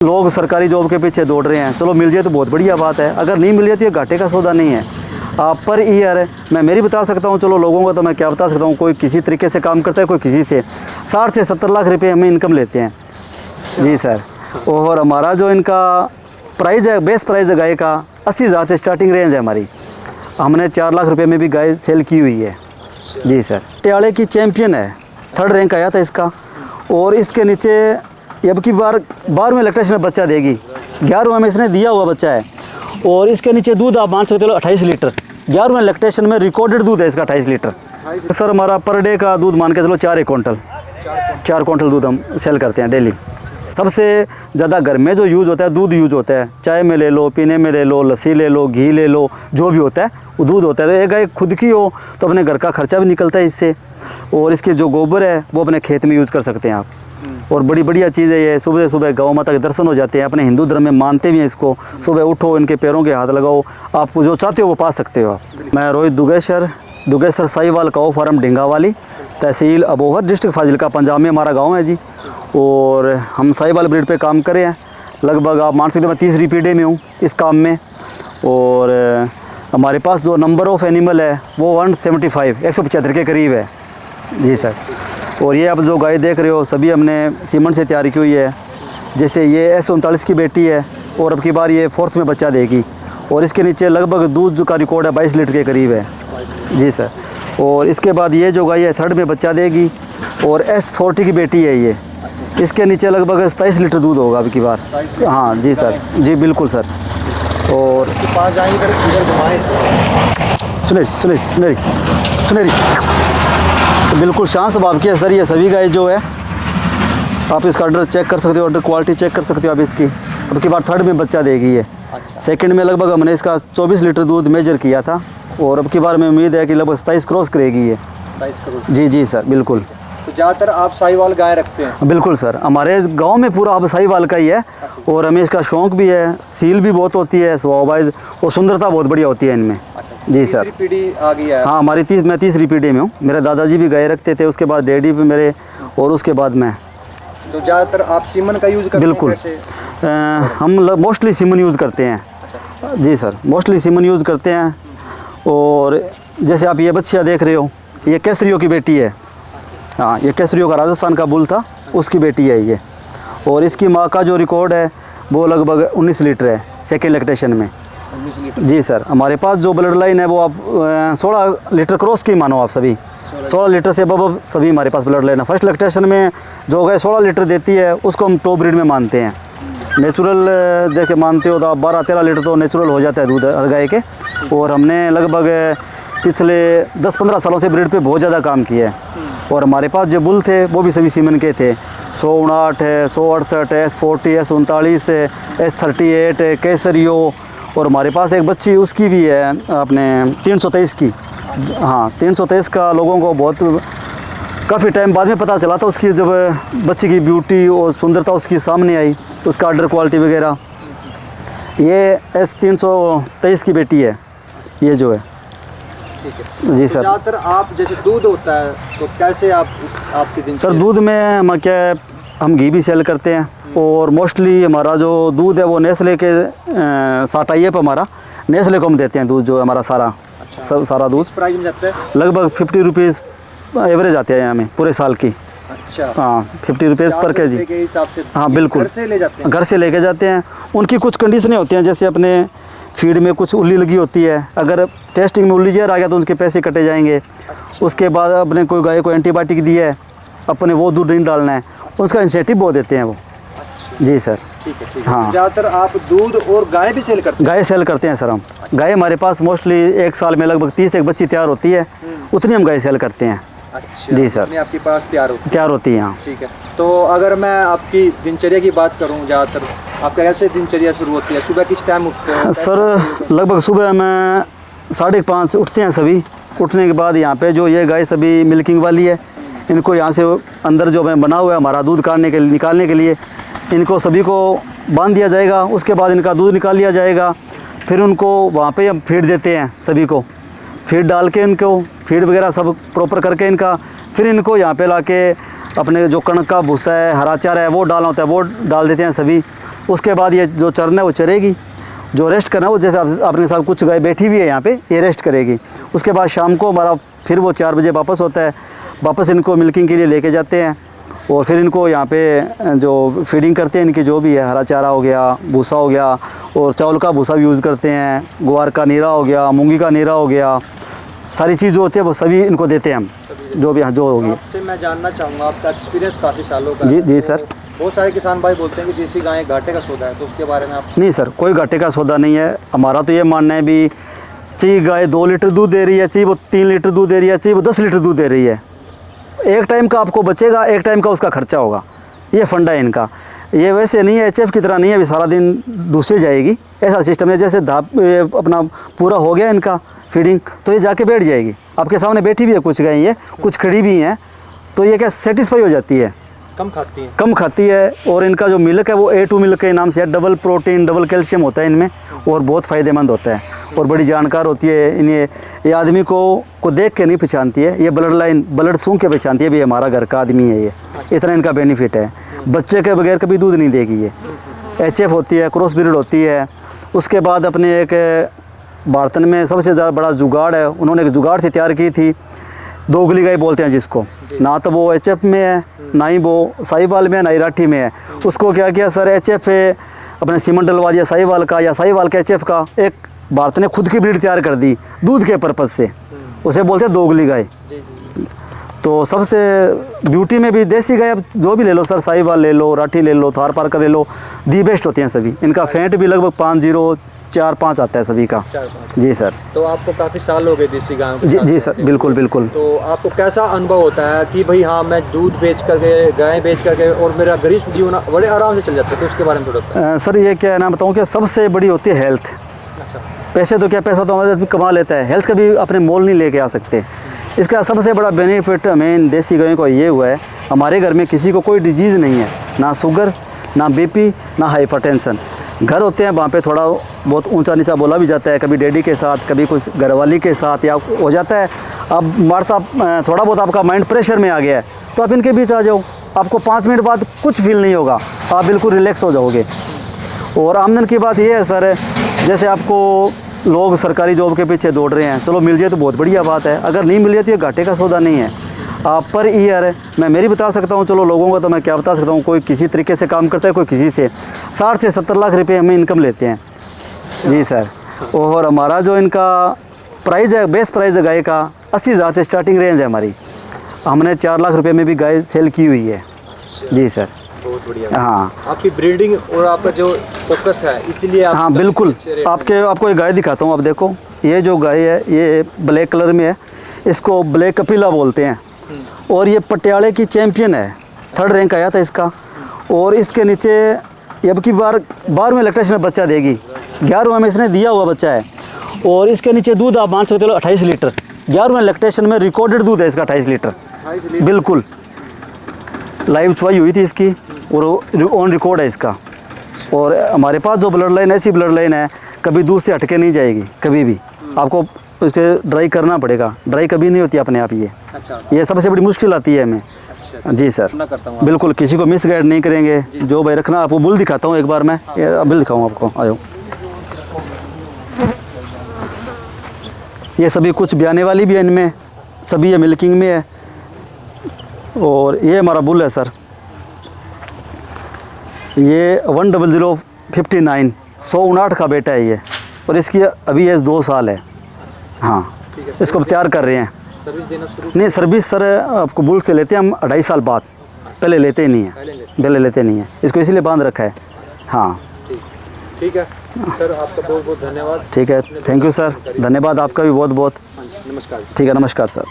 लोग सरकारी जॉब के पीछे दौड़ रहे हैं, चलो मिल जाए तो बहुत बढ़िया बात है, अगर नहीं मिल जाए तो ये घाटे का सौदा नहीं है। आप पर ईयर मैं मेरी बता सकता हूँ, चलो लोगों का तो मैं क्या बता सकता हूँ, कोई किसी तरीके से काम करता है, कोई किसी से 60 से 70 लाख रुपए हमें इनकम लेते हैं जी सर। और हमारा जो इनका प्राइस है, बेस्ट प्राइस है गाय का 80,000 से स्टार्टिंग रेंज है हमारी। हमने 4 लाख रुपए में भी गाय सेल की हुई है जी सर। पटियाले की चैम्पियन है, 3rd रैंक आया था इसका। और इसके नीचे अब की बार 12वें लैक्टेशन में बच्चा देगी, 11वें में इसने दिया हुआ बच्चा है। और इसके नीचे दूध आप मान सकते हो 28 लीटर, 11वें लैक्टेशन में रिकॉर्डेड दूध है इसका 28 लीटर। सर हमारा पर डे का दूध मान के चलो 4 क्विंटल 4 क्विंटल दूध हम सेल करते हैं डेली। सबसे ज़्यादा घर में जो यूज़ होता है दूध यूज़ होता है, चाय में ले लो, पीने में ले लो, लस्सी ले लो, घी ले लो, जो भी होता है वो दूध होता है। तो एक गाय खुद की हो तो अपने घर का खर्चा भी निकलता है इससे, और इसके जो गोबर है वो अपने खेत में यूज़ कर सकते हैं आप। और बड़ी बढ़िया चीज़ है ये, सुबह सुबह गौ माता के दर्शन हो जाते हैं, अपने हिंदू धर्म में मानते भी हैं इसको। सुबह उठो, इनके पैरों के हाथ लगाओ, आपको जो चाहते हो वो पा सकते हो आप। मैं रोहित दुगेसर साहिवाल काऊ फार्म ढिंगावाली, तहसील अबोहर, डिस्ट्रिक्ट फाजिलका, पंजाब में हमारा गाँव है जी। और हम साहिवाल ब्रीड पे काम करे हैं, लगभग आप मान सकते हो मैं 30 पीढ़ी में हूँ इस काम में। और हमारे पास जो नंबर ऑफ़ एनिमल है वो 175 के करीब है जी सर। और ये आप जो गाय देख रहे हो सभी हमने सीमन से तैयार की हुई है। जैसे ये S39 की बेटी है और अब की बार ये 4th में बच्चा देगी। और इसके नीचे लगभग दूध का रिकॉर्ड है 22 लीटर के करीब है जी सर। और इसके बाद ये जो गाय है 3rd में बच्चा देगी और S40 की बेटी है ये, इसके नीचे लगभग 27 लीटर दूध होगा अब की बार। हाँ जी सर, जी बिल्कुल सर। और पास जाएंगे सुनेरी तो बिल्कुल शांत स्वभाव की है सर ये सभी गाय जो है। आप इसका ऑर्डर चेक कर सकते हो, ऑर्डर क्वालिटी चेक कर सकते हो आप इसकी। अब की बार 3rd में बच्चा देगी ये। सेकंड में लगभग हमने इसका 24 लीटर दूध मेजर किया था, और अब की बार में उम्मीद है कि लगभग 27 क्रॉस करेगी ये। 27 करोड़ जी जी सर बिल्कुल। तो ज़्यादातर आप साहिवाल गाय रखते हैं? बिल्कुल सर, हमारे गांव में पूरा अब साहिवाल का ही है। और हमें इसका शौक़ भी है, सील भी बहुत होती है स्वभाव वाइज, और सुंदरता बहुत बढ़िया होती है इनमें जी सर। तीसरी पीढ़ी आ गई है? हाँ हमारी मैं 30 पीढ़ी में हूँ। मेरे दादाजी भी गाय रखते थे, उसके बाद डैडी भी मेरे, और उसके बाद मैं। तो ज़्यादातर आप सीमन का यूज़ करते हैं? बिल्कुल हम मोस्टली सीमन यूज़ करते हैं जी सर, मोस्टली सीमन यूज़ करते हैं। और जैसे आप ये बच्चियाँ देख रहे हो, ये केसरियों की बेटी है। हाँ ये केसरियों का राजस्थान का बुल था, उसकी बेटी है ये। और इसकी माँ का जो रिकॉर्ड है वो लगभग 19 लीटर है 2nd लैक्टेशन में 19 लीटर जी सर। हमारे पास जो ब्लड लाइन है वो आप 16 लीटर क्रॉस की मानो आप सभी, 16 लीटर से अब सभी हमारे पास ब्लड लाइन है। 1st लैक्टेशन में जो गाय 16 लीटर देती है उसको हम टॉप ब्रीड में मानते हैं। नेचुरल देखे मानते हो तो आप 12-13 लीटर तो नेचुरल हो जाता है दूध हर गाय के। और हमने लगभग पिछले 10-15 सालों से ब्रीड पे बहुत ज़्यादा काम किया है। और हमारे पास जो बुल थे वो भी सभी सीमन के थे, 159 है, 168 है, S40, S39 है, S38 है, केसरियो। और हमारे पास एक बच्ची उसकी भी है अपने 323 की। हाँ 323 का लोगों को बहुत काफ़ी टाइम बाद में पता चला था, उसकी जब बच्ची की ब्यूटी और सुंदरता उसकी सामने आई तो उसका ऑर्डर क्वालिटी वगैरह। ये S323 की बेटी है ये जो है जी सर। ज़्यादातर आप जैसे दूध होता है तो कैसे आपके दिन? सर दूध में हम घी भी सेल करते हैं, और मोस्टली हमारा जो दूध है वो नेस्ले के साथ टाइप हमारा, नेस्ले को हम देते हैं दूध जो हमारा सारा। सब सारा दूध प्राइस में जाता है लगभग 50 रुपीज़ एवरेज आते हैं हमें पूरे साल की। अच्छा हाँ 50 रुपीज़ पर के जी। के हिसाब से हाँ बिल्कुल, घर से ले जाते हैं? घर से लेके जाते हैं। उनकी कुछ कंडीशनें होती हैं, जैसे अपने फीड में कुछ उल्ली लगी होती है, अगर टेस्टिंग में उल्ली जहर आ गया तो उनके पैसे कटे जाएंगे। उसके बाद अपने कोई गाय को एंटीबायोटिक दी है, अपने वो दूध नहीं डालना है, उसका इंसेंटिव बहुत देते हैं वो जी सर। ठीक है हाँ। ज़्यादातर आप दूध और गाय भी सेल करते हैं? गाय सेल करते हैं सर हम। गाय हमारे पास मोस्टली एक साल में लगभग 30 एक बच्ची तैयार होती है, उतनी हम गाय सेल करते हैं। अच्छा जी सर। जितनी आपके पास तैयार होती है हाँ। ठीक है। तो अगर मैं आपकी दिनचर्या की बात करूं, ज़्यादातर आपका कैसे दिनचर्या शुरू होती है? सुबह किस टाइम उठते हैं? सर लगभग सुबह में 5:30 उठते हैं सभी। उठने के बाद यहाँ पे जो ये गाय सभी मिल्किंग वाली है, इनको यहाँ से अंदर जो हमें बना हुआ है हमारा दूध काटने के लिए, निकालने के लिए, इनको सभी को बांध दिया जाएगा। उसके बाद इनका दूध निकाल लिया जाएगा। फिर उनको वहाँ पे हम फीड देते हैं, सभी को फीड डाल के इनको फीड वगैरह सब प्रॉपर करके इनका, फिर इनको यहाँ पे लाके अपने जो कणक का भूसा है, हरा चारा है वो डालना होता है, वो डाल देते हैं सभी। उसके बाद ये जो चरना है वो चरेगी, जो रेस्ट करना है वो जैसे आपने साथ कुछ गाय बैठी हुई है यहाँ पे, ये रेस्ट करेगी। उसके बाद शाम को हमारा फिर वो 4 बजे वापस होता है, वापस इनको मिल्किंग के लिए लेके जाते हैं और फिर इनको यहाँ पे जो फीडिंग करते हैं, इनकी जो भी है हरा चारा हो गया, भूसा हो गया और चावल का भूसा भी यूज़ करते हैं, ग्वार का नीरा हो गया, मूंगी का नीरा हो गया, सारी चीज़ जो होती है वो सभी इनको देते हैं हम, जो भी जो होगी। आपसे मैं जानना चाहूँगा, आपका एक्सपीरियंस काफ़ी सालों का जी है, जी तो सर। बहुत सारे किसान भाई बोलते हैं कि देसी गाय घाटे का सौदा है, तो उसके बारे में आप? नहीं सर, कोई घाटे का सौदा नहीं है। हमारा तो ये मानना है भी चाहिए गाय 2 लीटर दूध दे रही है, चाहिए वो 3 लीटर दूध दे रही है, चाहिए वो 10 लीटर दूध दे रही है, एक टाइम का आपको बचेगा, एक टाइम का उसका खर्चा होगा। ये फंडा है इनका। ये वैसे नहीं है, एचएफ की तरह नहीं है अभी सारा दिन दूसरी जाएगी, ऐसा सिस्टम है। जैसे अपना पूरा हो गया इनका फीडिंग तो ये जाके बैठ जाएगी। आपके सामने बैठी भी है कुछ गाय, ये कुछ खड़ी भी हैं, तो ये क्या सेटिस्फाई हो जाती है, कम खाती है। और इनका जो मिल्क है वो A2 मिल्क के नाम से है, डबल प्रोटीन डबल कैल्शियम होता है इनमें और बहुत फ़ायदेमंद होता है और बड़ी जानकार होती है। इन्हें ये आदमी को देख के नहीं पहचानती है, ये ब्लड लाइन ब्लड सूंघ के पहचानती है भी हमारा घर का आदमी है ये, इतना इनका बेनिफिट है। बच्चे के बगैर कभी दूध नहीं देगी ये। HF होती है, क्रॉस ब्रीड होती है। उसके बाद अपने एक बर्तन में सबसे ज़्यादा बड़ा जुगाड़ है, उन्होंने एक जुगाड़ से तैयार की थी, दोगली गाय बोलते हैं जिसको, ना तो वो HF में है, ना ही वो साहिवाल में है, ना ही राठी में है। उसको क्या किया सर, HF है अपने सीमन डलवा दिया साहिवाल का, या साहिवाल का HF का, एक भारत ने खुद की ब्रीड तैयार कर दी दूध के पर्पज़ से, उसे बोलते हैं दोगली गाय। तो सबसे ब्यूटी में भी देसी गाय अब जो भी ले लो सर, साहिवाल ले लो, राठी ले लो, थार पारकर ले लो, दी बेस्ट होती हैं सभी। इनका फैट भी लगभग 5.04-5 आता है सभी का। जी सर। तो आपको काफ़ी साल हो गए देसी गायों के साथ? जी सर, बिल्कुल बिल्कुल। तो आपको कैसा अनुभव होता है कि भाई हाँ मैं दूध बेच करके, गाय बेच करके और मेरा गरीब जीवन बड़े आराम से चल जाता है, तो उसके बारे में थोड़ा सर ये क्या है ना बताऊँ कि सबसे बड़ी होती है हेल्थ। अच्छा। पैसे तो क्या, पैसा तो हमारे आदमी कमा लेता है, हेल्थ का भी अपने मोल नहीं लेके आ सकते। इसका सबसे बड़ा बेनिफिट हमें इन देसी गायों को ये हुआ है, हमारे घर में किसी को कोई डिजीज़ नहीं है, ना शुगर, ना BP, ना हाइपरटेंशन। घर होते हैं वहाँ पे थोड़ा बहुत ऊंचा नीचा बोला भी जाता है, कभी डैडी के साथ, कभी कुछ घरवाली के साथ, या हो जाता है अब हमारे साथ थोड़ा बहुत आपका माइंड प्रेशर में आ गया है तो आप इनके बीच आ जाओ, आपको 5 मिनट बाद कुछ फील नहीं होगा, आप बिल्कुल रिलैक्स हो जाओगे। और आमदन की बात ये है सर, जैसे आपको लोग सरकारी जॉब के पीछे दौड़ रहे हैं, चलो मिल जाए तो बहुत बढ़िया बात है, अगर नहीं मिल जाए तो ये घाटे का सौदा नहीं है। पर ईयर मैं मेरी बता सकता हूँ, चलो लोगों का तो मैं क्या बता सकता हूँ, कोई किसी तरीके से काम करता है, कोई किसी से 60 से 70 लाख रुपए हमें इनकम लेते हैं। जी सर। और हमारा जो इनका प्राइस है, बेस्ट प्राइस है गाय का 80,000 से स्टार्टिंग रेंज है हमारी। हमने 4 लाख रुपए में भी गाय सेल की हुई है। जी सर। बहुत बढ़िया। हाँ, आपकी ब्रीडिंग और आपका जो फोकस है इसीलिए आप? हाँ बिल्कुल। आपको एक गाय दिखाता हूँ, आप देखो ये जो गाय है ये ब्लैक कलर में है, इसको ब्लैक कपिला बोलते हैं और ये पटियाले की चैम्पियन है, 3rd रैंक आया था इसका। और इसके नीचे अब की बार 12वें लैक्टेशन में बच्चा देगी, 11वें में इसने दिया हुआ बच्चा है। और इसके नीचे दूध आप मान सकते हो 28 लीटर, 11वें लैक्टेशन में रिकॉर्डेड दूध है इसका 28 लीटर बिल्कुल। लाइव चुवाई हुई थी इसकी और ऑन रिकॉर्ड है इसका। और हमारे पास जो ब्लड लाइन ऐसी ब्लड लाइन है, कभी दूध से हटके नहीं जाएगी कभी भी, आपको उसके ड्राई करना पड़ेगा, ड्राई कभी नहीं होती अपने आप ये। अच्छा। ये सबसे बड़ी मुश्किल आती है हमें। अच्छा। जी सर, बिल्कुल किसी को मिस गाइड नहीं करेंगे। जो भाई रखना, आपको बुल दिखाता हूँ एक बार मैं, बिल दिखाऊँ आपको, आयो। ये सभी कुछ ब्याने वाली भी है इनमें, सभी ये मिल्किंग में है। और ये हमारा बुल है सर, ये 10059 159 का बेटा है ये, और इसकी अभी एज 2 साल है। हाँ, इसको तैयार कर रहे हैं। सर्विस देना शुरू? नहीं, सर्विस सर आपको बुल से लेते हैं हम 2.5 साल बाद, पहले लेते ही नहीं है, पहले लेते नहीं है, इसको इसीलिए बांध रखा है। हाँ ठीक है सर, आपका बहुत बहुत धन्यवाद। ठीक है, थैंक यू सर, धन्यवाद आपका भी बहुत बहुत। नमस्कार। ठीक है, नमस्कार सर।